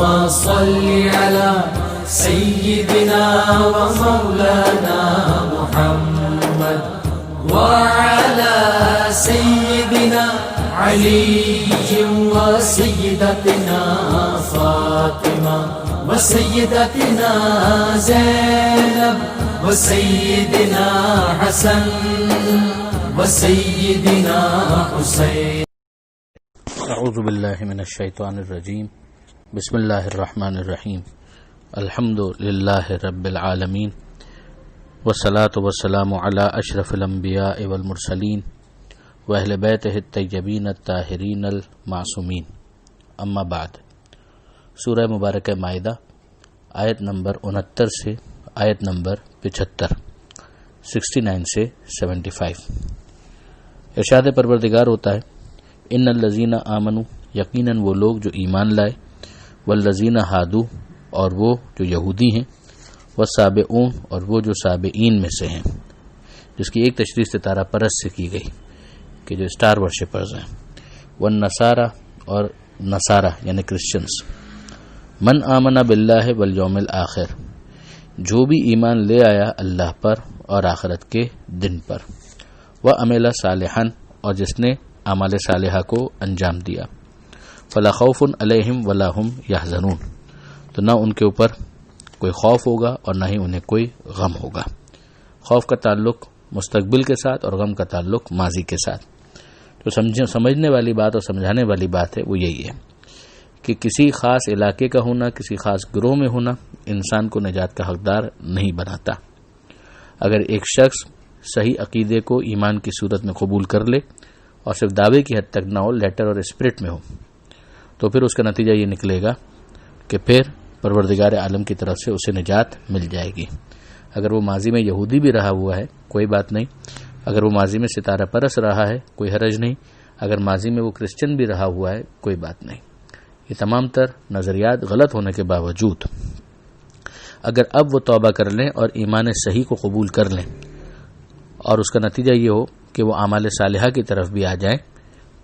اللهم صل على سيدنا ومولانا محمد وعلى سيدنا علي وسيدتنا فاطمة وسيدتنا زينب وسيدنا حسن وسيدنا حسين. اعوذ باللہ من الشیطان الرجیم. بسم اللہ الرحمن الرحیم. الحمد للہ رب العالمین والصلاة والسلام علی اشرف الانبیاء والمرسلین واہل بیتہ الطیبین الطاہرین المعصومین. اما بعد. سورہ مبارکہ مائدہ آیت نمبر 69 سے آیت نمبر 75، 69 سے 75. ارشاد پروردگار ہوتا ہے ان الذین آمنوا، یقیناً وہ لوگ جو ایمان لائے، والذین ہادو، اور وہ جو یہودی ہیں، والسابعون، اور وہ جو سابعین میں سے ہیں، جس کی ایک تشریح ستارہ پرست سے کی گئی کہ جو اسٹار ورشپرز ہیں، والنصارى، اور نصارہ یعنی کرسچنز. من آمن باللہ والیوم الآخر، جو بھی ایمان لے آیا اللہ پر اور آخرت کے دن پر، وعمل صالحا، اور جس نے اعمال صالحہ کو انجام دیا، فلا خوف علیہم ولا هم یحزنون، تو نہ ان کے اوپر کوئی خوف ہوگا اور نہ ہی انہیں کوئی غم ہوگا. خوف کا تعلق مستقبل کے ساتھ اور غم کا تعلق ماضی کے ساتھ. تو سمجھنے والی بات اور سمجھانے والی بات ہے وہ یہی ہے کہ کسی خاص علاقے کا ہونا، کسی خاص گروہ میں ہونا انسان کو نجات کا حقدار نہیں بناتا. اگر ایک شخص صحیح عقیدے کو ایمان کی صورت میں قبول کر لے اور صرف دعوے کی حد تک نہ ہو، لیٹر اور اسپرٹ میں ہو، تو پھر اس کا نتیجہ یہ نکلے گا کہ پھر پروردگار عالم کی طرف سے اسے نجات مل جائے گی. اگر وہ ماضی میں یہودی بھی رہا ہوا ہے کوئی بات نہیں، اگر وہ ماضی میں ستارہ پرست رہا ہے کوئی حرج نہیں، اگر ماضی میں وہ کرسچن بھی رہا ہوا ہے کوئی بات نہیں. یہ تمام تر نظریات غلط ہونے کے باوجود اگر اب وہ توبہ کر لیں اور ایمان صحیح کو قبول کر لیں اور اس کا نتیجہ یہ ہو کہ وہ اعمال صالحہ کی طرف بھی آ جائیں،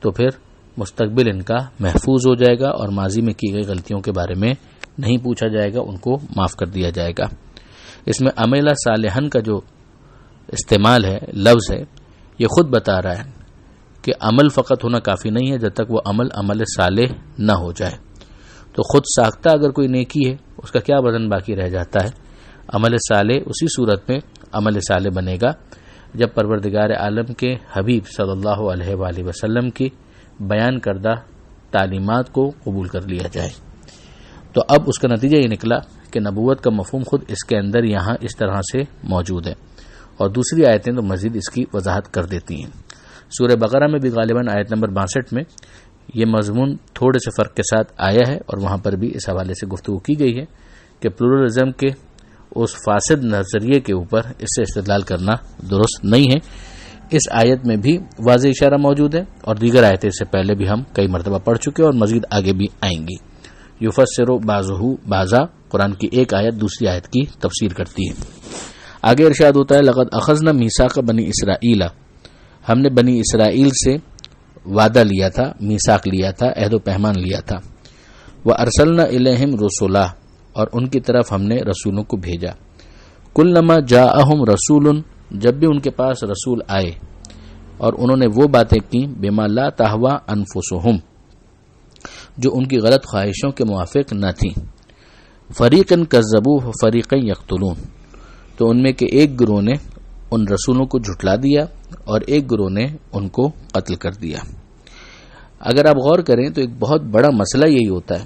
تو پھر مستقبل ان کا محفوظ ہو جائے گا اور ماضی میں کی گئی غلطیوں کے بارے میں نہیں پوچھا جائے گا، ان کو معاف کر دیا جائے گا. اس میں عمل صالحن کا جو استعمال ہے، لفظ ہے، یہ خود بتا رہا ہے کہ عمل فقط ہونا کافی نہیں ہے جب تک وہ عمل صالح نہ ہو جائے. تو خود ساختہ اگر کوئی نیکی ہے اس کا کیا وزن باقی رہ جاتا ہے؟ عمل صالح اسی صورت میں عمل صالح بنے گا جب پروردگار عالم کے حبیب صلی اللہ علیہ وآلہ وسلم کی بیان کردہ تعلیمات کو قبول کر لیا جائے. تو اب اس کا نتیجہ یہ نکلا کہ نبوت کا مفہوم خود اس کے اندر یہاں اس طرح سے موجود ہے، اور دوسری آیتیں تو مزید اس کی وضاحت کر دیتی ہیں. سورہ بقرہ میں بھی غالباً آیت نمبر 62 میں یہ مضمون تھوڑے سے فرق کے ساتھ آیا ہے، اور وہاں پر بھی اس حوالے سے گفتگو کی گئی ہے کہ پلورلزم کے اس فاسد نظریے کے اوپر اس سے استدلال کرنا درست نہیں ہے. اس آیت میں بھی واضح اشارہ موجود ہے، اور دیگر آیتیں اس سے پہلے بھی ہم کئی مرتبہ پڑھ چکے اور مزید آگے بھی آئیں گی. یفسر بعضہ بعضا، قرآن کی ایک آیت دوسری آیت کی تفسیر کرتی ہے. آگے ارشاد ہوتا ہے لقد اخذنا میثاق بنی اسرائیل، ہم نے بنی اسرائیل سے وعدہ لیا تھا، میثاق لیا تھا، عہد و پیمان لیا تھا. وارسلنا الیہم رسولا، اور ان کی طرف ہم نے رسولوں کو بھیجا. کلما جاءہم رسول، جب بھی ان کے پاس رسول آئے اور انہوں نے وہ باتیں کی بما لا تہوی انفسہم، جو ان کی غلط خواہشوں کے موافق نہ تھیں. فریقا کذبوہ فریقا یقتلون، تو ان میں کے ایک گروہ نے ان رسولوں کو جھٹلا دیا اور ایک گروہ نے ان کو قتل کر دیا. اگر آپ غور کریں تو ایک بہت بڑا مسئلہ یہی ہوتا ہے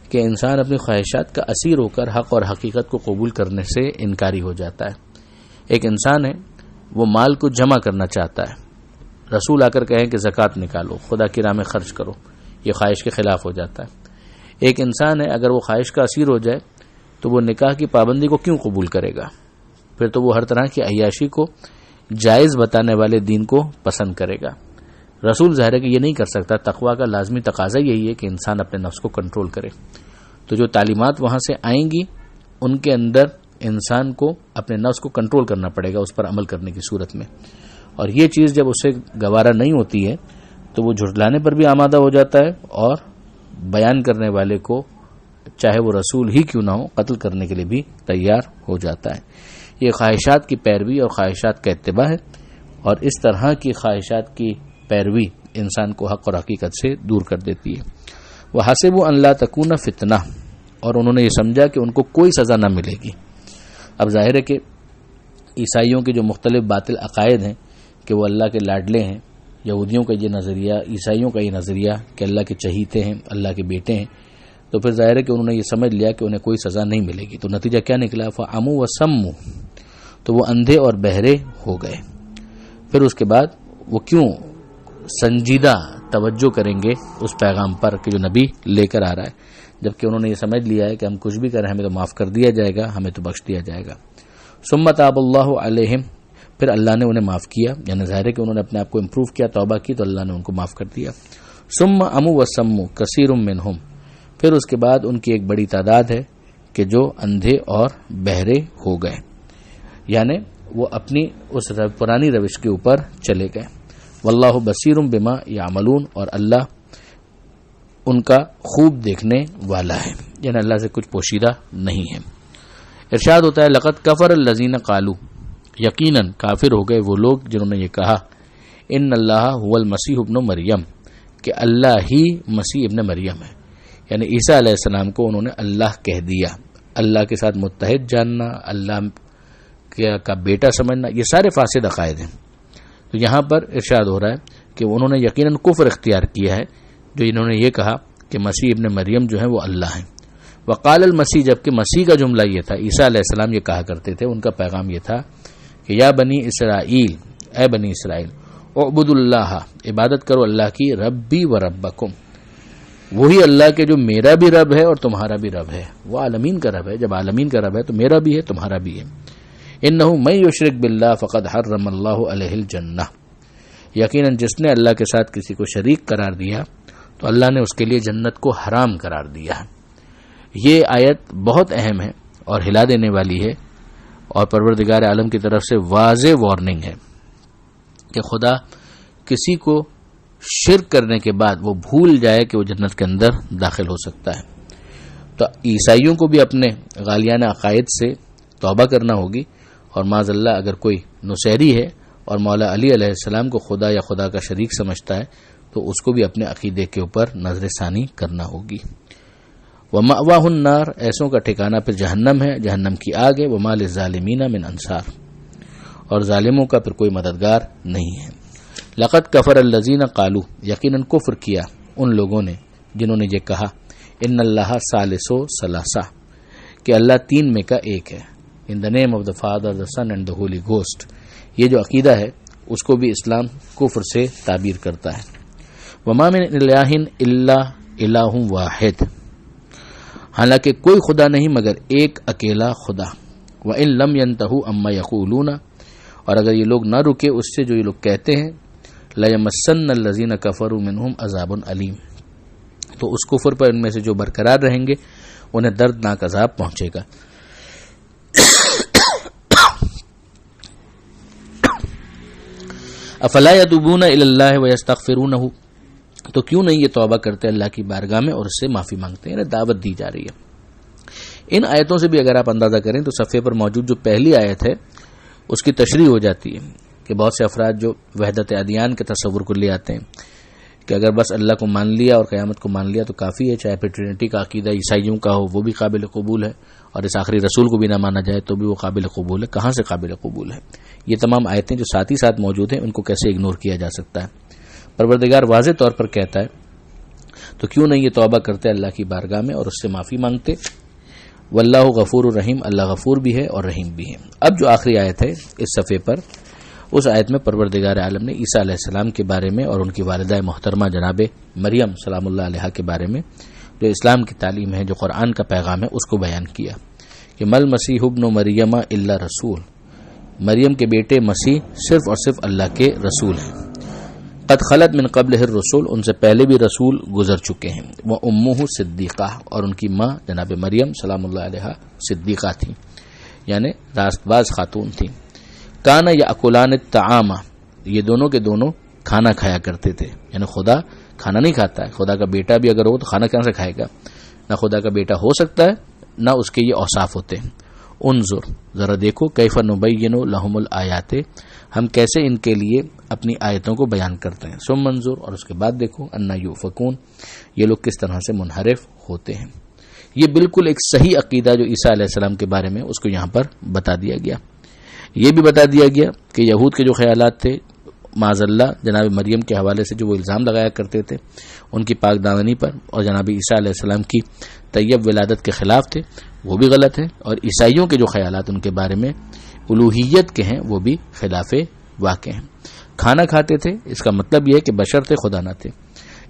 کہ انسان اپنی خواہشات کا اسیر ہو کر حق اور حقیقت کو قبول کرنے سے انکاری ہو جاتا ہے. ایک انسان ہے، وہ مال کو جمع کرنا چاہتا ہے، رسول آ کر کہیں کہ زکوٰۃ نکالو، خدا کی راہ میں خرچ کرو، یہ خواہش کے خلاف ہو جاتا ہے. ایک انسان ہے، اگر وہ خواہش کا اسیر ہو جائے تو وہ نکاح کی پابندی کو کیوں قبول کرے گا؟ پھر تو وہ ہر طرح کی عیاشی کو جائز بتانے والے دین کو پسند کرے گا. رسول ظاہر ہے کہ یہ نہیں کر سکتا. تقویٰ کا لازمی تقاضا یہی ہے کہ انسان اپنے نفس کو کنٹرول کرے. تو جو تعلیمات وہاں سے آئیں گی ان کے اندر انسان کو اپنے نفس کو کنٹرول کرنا پڑے گا اس پر عمل کرنے کی صورت میں. اور یہ چیز جب اسے گوارا نہیں ہوتی ہے تو وہ جھٹلانے پر بھی آمادہ ہو جاتا ہے اور بیان کرنے والے کو چاہے وہ رسول ہی کیوں نہ ہو قتل کرنے کے لیے بھی تیار ہو جاتا ہے۔ یہ خواہشات کی پیروی اور خواہشات کا اتباع ہے، اور اس طرح کی خواہشات کی پیروی انسان کو حق اور حقیقت سے دور کر دیتی ہے۔ وَحَسِبُوا أَن لَّا تَكُونَ فِتْنَةٌ، اور انہوں نے یہ سمجھا کہ ان کو کوئی سزا نہ ملے گی۔ اب ظاہر ہے کہ عیسائیوں کے جو مختلف باطل عقائد ہیں کہ وہ اللہ کے لاڈلے ہیں، یہودیوں کا یہ نظریہ، عیسائیوں کا یہ نظریہ کہ اللہ کے چہیتے ہیں، اللہ کے بیٹے ہیں، تو پھر ظاہر ہے کہ انہوں نے یہ سمجھ لیا کہ انہیں کوئی سزا نہیں ملے گی۔ تو نتیجہ کیا نکلا؟ فَعَمُوا وَصَمُّوا، تو وہ اندھے اور بہرے ہو گئے۔ پھر اس کے بعد وہ کیوں سنجیدہ توجہ کریں گے اس پیغام پر کہ جو نبی لے کر آ رہا ہے، جبکہ انہوں نے یہ سمجھ لیا ہے کہ ہم کچھ بھی کریں ہمیں تو معاف کر دیا جائے گا، ہمیں تو بخش دیا جائے گا۔ ثم تاب اللہ علیہم، پھر اللہ نے انہیں معاف کیا، یعنی ظاہر ہے کہ انہوں نے اپنے آپ کو امپروو کیا، توبہ کی، تو اللہ نے ان کو معاف کر دیا۔ ثم عموا وصموا کثیر منہم، پھر اس کے بعد ان کی ایک بڑی تعداد ہے کہ جو اندھے اور بہرے ہو گئے، یعنی وہ اپنی اس پرانی روش کے اوپر چلے گئے۔ واللہ بصیر بما یعملون، اور اللہ ان کا خوب دیکھنے والا ہے، یعنی اللہ سے کچھ پوشیدہ نہیں ہے۔ ارشاد ہوتا ہے لقد کفر الذین قالوا، یقیناً کافر ہو گئے وہ لوگ جنہوں نے یہ کہا ان اللہ هو المسیح ابن مریم، کہ اللہ ہی مسیح ابن مریم ہے، یعنی عیسیٰ علیہ السلام کو انہوں نے اللہ کہہ دیا۔ اللہ کے ساتھ متحد جاننا، اللہ کا بیٹا سمجھنا، یہ سارے فاسد عقائد ہیں۔ تو یہاں پر ارشاد ہو رہا ہے کہ انہوں نے یقیناً کفر اختیار کیا ہے جو انہوں نے یہ کہا کہ مسیح ابن مریم جو ہے وہ اللہ ہیں۔ وقال المسیح، جبکہ مسیح کا جملہ یہ تھا، عیسیٰ علیہ السلام یہ کہا کرتے تھے، ان کا پیغام یہ تھا کہ یا بنی اسرائیل، اے بنی اسرائیل، اعبدوا اللہ، عبادت کرو اللہ کی، ربی و ربکم، وہی اللہ کے جو میرا بھی رب ہے اور تمہارا بھی رب ہے۔ وہ عالمین کا رب ہے، جب عالمین کا رب ہے تو میرا بھی ہے، تمہارا بھی ہے۔ انہ من یشرک باللہ فقد حرم اللہ علیہ الجنہ، یقیناً جس نے اللہ کے ساتھ کسی کو شریک قرار دیا تو اللہ نے اس کے لیے جنت کو حرام قرار دیا ہے۔ یہ آیت بہت اہم ہے اور ہلا دینے والی ہے، اور پروردگار عالم کی طرف سے واضح وارننگ ہے کہ خدا کسی کو شرک کرنے کے بعد وہ بھول جائے کہ وہ جنت کے اندر داخل ہو سکتا ہے۔ تو عیسائیوں کو بھی اپنے غالیانہ عقائد سے توبہ کرنا ہوگی، اور معاذ اللہ اگر کوئی نصیری ہے اور مولا علی علیہ السلام کو خدا یا خدا کا شریک سمجھتا ہے تو اس کو بھی اپنے عقیدے کے اوپر نظر ثانی کرنا ہوگی۔ وَمَأْوَاهُ النَّارُ، ایسوں کا ٹھکانہ پھر جہنم ہے، جہنم کی آگ ہے۔ وَمَا لِلظَّالِمِينَ مِنْ أَنصَارٍ، اور ظالموں کا پھر کوئی مددگار نہیں ہے۔ لَقَدْ كَفَرَ الَّذِينَ قَالُوا، یقیناً کفر کیا ان لوگوں نے جنہوں نے یہ کہا ان اللہ ثالث ثلاثہ، کہ اللہ تین میں کا ایک ہے۔ In the name of the father, the son and the holy ghost, یہ جو عقیدہ ہے اس کو بھی اسلام کفر سے تعبیر کرتا ہے۔ وَمَا مِنْ إِلَٰهٍ إِلَّا إِلَٰهٌ وَاحِدٌ، حالانکہ کوئی خدا نہیں مگر ایک اکیلا خدا۔ وَإِن لَّمْ يَنْتَهُوا عَمَّا يَقُولُونَ، اور اگر یہ لوگ نہ رکے اس سے جو یہ لوگ کہتے ہیں، لَيَمَسَّنَّ الَّذِينَ كَفَرُوا مِنْهُمْ عَذَابٌ أَلِيمٌ، تو اس کفر پر ان میں سے جو برقرار رہیں گے انہیں دردناک عذاب پہنچے گا۔ افلا یتوبون الی اللہ ویستغفرونہ، تو کیوں نہیں یہ توبہ کرتے اللہ کی بارگاہ میں اور اس سے معافی مانگتے ہیں، انہیں دعوت دی جا رہی ہے۔ ان آیتوں سے بھی اگر آپ اندازہ کریں تو صفحے پر موجود جو پہلی آیت ہے اس کی تشریح ہو جاتی ہے کہ بہت سے افراد جو وحدت ادیان کے تصور کو لے آتے ہیں کہ اگر بس اللہ کو مان لیا اور قیامت کو مان لیا تو کافی ہے، چاہے پھر ٹرینٹی کا عقیدہ عیسائیوں کا ہو وہ بھی قابل قبول ہے، اور اس آخری رسول کو بھی نہ مانا جائے تو بھی وہ قابل قبول ہے۔ کہاں سے قابل قبول ہے؟ یہ تمام آیتیں جو ساتھ ہی ساتھ موجود ہیں ان کو کیسے اگنور کیا جا سکتا ہے؟ پروردگار واضح طور پر کہتا ہے تو کیوں نہیں یہ توبہ کرتے اللہ کی بارگاہ میں اور اس سے معافی مانگتے۔ واللہ غفور الرحیم، اللہ غفور بھی ہے اور رحیم بھی ہے۔ اب جو آخری آیت ہے اس صفحے پر، اس آیت میں پروردگار عالم نے عیسیٰ علیہ السلام کے بارے میں اور ان کی والدہ محترمہ جناب مریم سلام اللہ علیہا کے بارے میں جو اسلام کی تعلیم ہے، جو قرآن کا پیغام ہے، اس کو بیان کیا کہ مل مسیح ابن مریم الا رسول، مریم کے بیٹے مسیح صرف اور صرف اللہ کے رسول ہیں۔ قد خلت من قبلہ الرسول، ان سے پہلے بھی رسول گزر چکے ہیں۔ وہ امہ صدیقہ، اور ان کی ماں جناب مریم سلام اللہ علیہا صدیقہ تھیں، یعنی راست باز خاتون تھیں۔ کانا یاکلان الطعام، یہ دونوں کے دونوں کھانا کھایا کرتے تھے، یعنی خدا کھانا نہیں کھاتا ہے، خدا کا بیٹا بھی اگر ہو تو کھانا کہاں سے کھائے گا؟ نہ خدا کا بیٹا ہو سکتا ہے، نہ اس کے یہ اوصاف ہوتے ہیں۔ انظر، ذرا دیکھو، کیف نبین لہم الآیات، ہم کیسے ان کے لیے اپنی آیتوں کو بیان کرتے ہیں۔ ثم انظر، اور اس کے بعد دیکھو، انا یؤفکون، یہ لوگ کس طرح سے منحرف ہوتے ہیں۔ یہ بالکل ایک صحیح عقیدہ جو عیسیٰ علیہ السلام کے بارے میں اس کو یہاں پر بتا دیا گیا۔ یہ بھی بتا دیا گیا کہ یہود کے جو خیالات تھے معاذ اللہ جناب مریم کے حوالے سے جو وہ الزام لگایا کرتے تھے ان کی پاک دامنی پر، اور جناب عیسیٰ علیہ السلام کی طیب ولادت کے خلاف تھے، وہ بھی غلط ہے۔ اور عیسائیوں کے جو خیالات ان کے بارے میں الوہیت کے ہیں وہ بھی خلاف واقع ہیں۔ کھانا کھاتے تھے، اس کا مطلب یہ ہے کہ بشر تھے، خدا نہ تھے،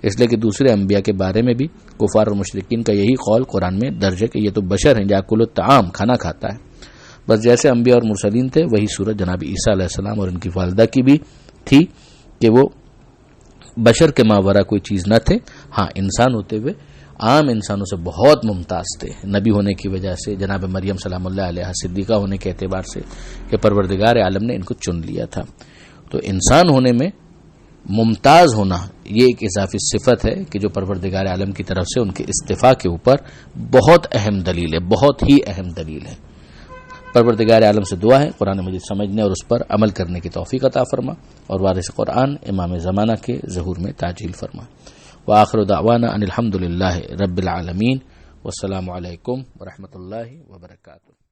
اس لیے کہ دوسرے انبیاء کے بارے میں بھی کفار اور مشرکین کا یہی قول قرآن میں درج ہے کہ یہ تو بشر ہیں، یاکل الطعام، کھانا کھاتا ہے۔ بس جیسے انبیاء اور مرسلین تھے، وہی صورت جناب عیسیٰ علیہ السلام اور ان کی والدہ کی بھی تھی کہ وہ بشر کے ماورا کوئی چیز نہ تھے، ہاں انسان ہوتے ہوئے عام انسانوں سے بہت ممتاز تھے، نبی ہونے کی وجہ سے، جناب مریم سلام اللہ علیہ صدیقہ ہونے کے اعتبار سے کہ پروردگار عالم نے ان کو چن لیا تھا۔ تو انسان ہونے میں ممتاز ہونا یہ ایک اضافی صفت ہے کہ جو پروردگار عالم کی طرف سے ان کے استفاء کے اوپر بہت اہم دلیل ہے، بہت ہی اہم دلیل ہے۔ پروردگار عالم سے دعا ہے قرآن مجید سمجھنے اور اس پر عمل کرنے کی توفیق عطا فرما، اور وارث قرآن امام زمانہ کے ظہور میں تعجیل فرما۔ وآخر دعوانا ان الحمد للہ رب العالمین، والسلام علیکم ورحمۃ اللہ وبرکاتہ۔